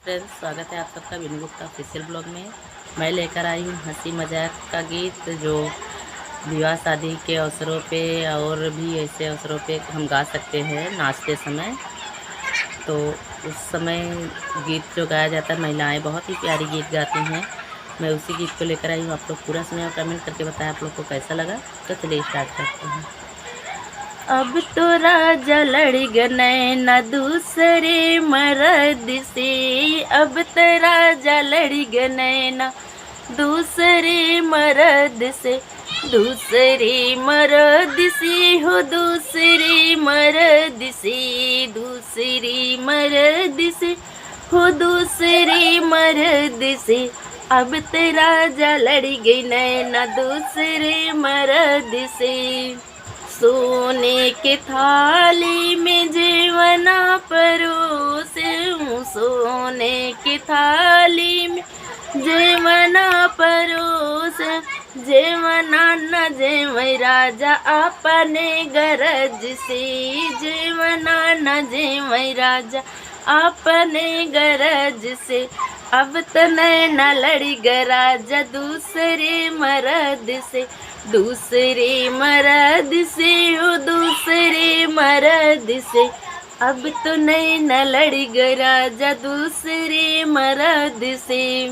Friends, स्वागत है आप सबका विनू गुप्ता ऑफिशियल ब्लॉग में। मैं लेकर आई हूँ हंसी मजाक का गीत जो विवाह शादी के अवसरों पे और भी ऐसे अवसरों पे हम गा सकते हैं नाचते समय। तो उस समय गीत जो गाया जाता है, महिलाएं बहुत ही प्यारी गीत गाती हैं। मैं उसी गीत को लेकर आई हूँ। आप लोग पूरा सुने और कमेंट करके बताएं आप लोग को कैसा लगा। तो चलिए स्टार्ट करते हैं। अब तो राजा लड़ गए न दूसरे मर्द से, अब तो राजा लड़ गए न दूसरे मर्द से, दूसरे मर्द से हो दूसरे मर्द से, दूसरे मर्द से हो दूसरे मर्द से। अब तो राजा लड़ गए न दूसरे मर्द से। सोने के थाली में जेवना परोसूं, सोने के थाली में जेवना परोस, जेवना न जेवै राजा अपने गरज से, जेवना न जेवै राजा अपने गरज से। अब तो नैना लड़ गया राजा दूसरे मर्द से, दूसरे मर्द से हो दूसरे मर्द से। अब तो नैना लड़ गया राजा दूसरे मर्द से।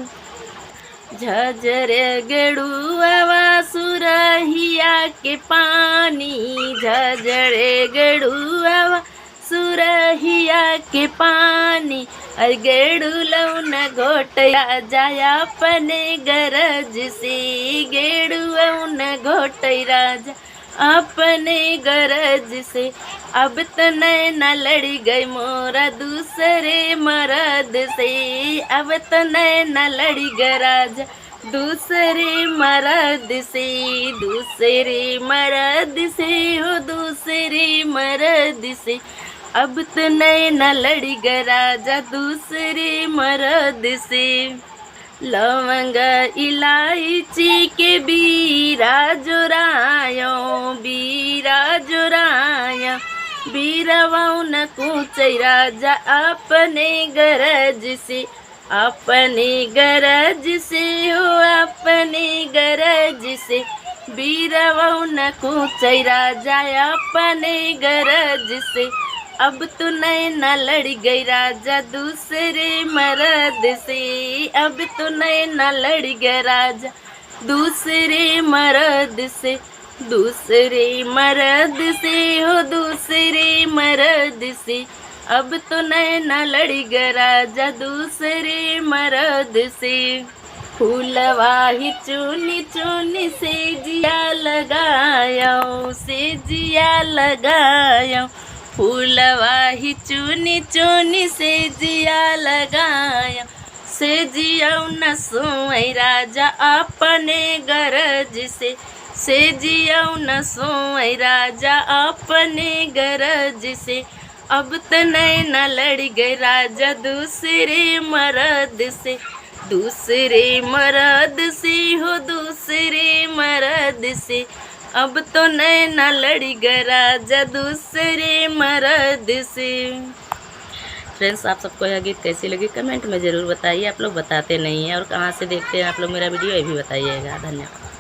झझर गड़ुआ सुरहिया के पानी, झझर गड़ुआ सुरहिया के पानी, और गेड़ुलौ न घोटया जाया अपने गरज से, गेड़ुलौ न घोटय राजा अपने गरज से। अब तो नैना लड़ गई मोरा दूसरे मर्द से, अब तो नैना लड़ गया राजा दूसरे मर्द से, दूसरे मर्द से हो दूसरे मर्द से। अब तो नैना लड़ गया राजा दूसरे मर्द से। लवंग इलायची के बीरा जोरायो, बीरा जोराया, बीरवाऊ न कूचै राजा अपने गरज से, अपने गरज से हो अपने गरज से। बीरवाऊ न कूचै राजा अपने गरज से। अब तो नैना लड़ गई राजा दूसरे मर्द से, अब तो नैना लड़ गया राजा दूसरे मर्द से, दूसरे मर्द से हो दूसरे मर्द से। अब तो नैना लड़ गया राजा दूसरे मर्द से। फूलवाही चुनी चुनी से जिया लगाया, से जिया लगाया, फूलवाही चुनी चुनी से जिया लगाया, से जिया न सोई राजा अपने गरज से जिया न सोई राजा अपने गरज से। अब तो नैना लड़ गए राजा दूसरे मर्द से, दूसरे मर्द से हो दूसरे मर्द से। अब तो नैना लड़ गया राजा दूसरे मर्द से। फ्रेंड्स, आप सबको यह गीत कैसी लगी कमेंट में ज़रूर बताइए। आप लोग बताते नहीं हैं और कहाँ से देखते हैं आप लोग मेरा वीडियो, ये भी बताइएगा। धन्यवाद।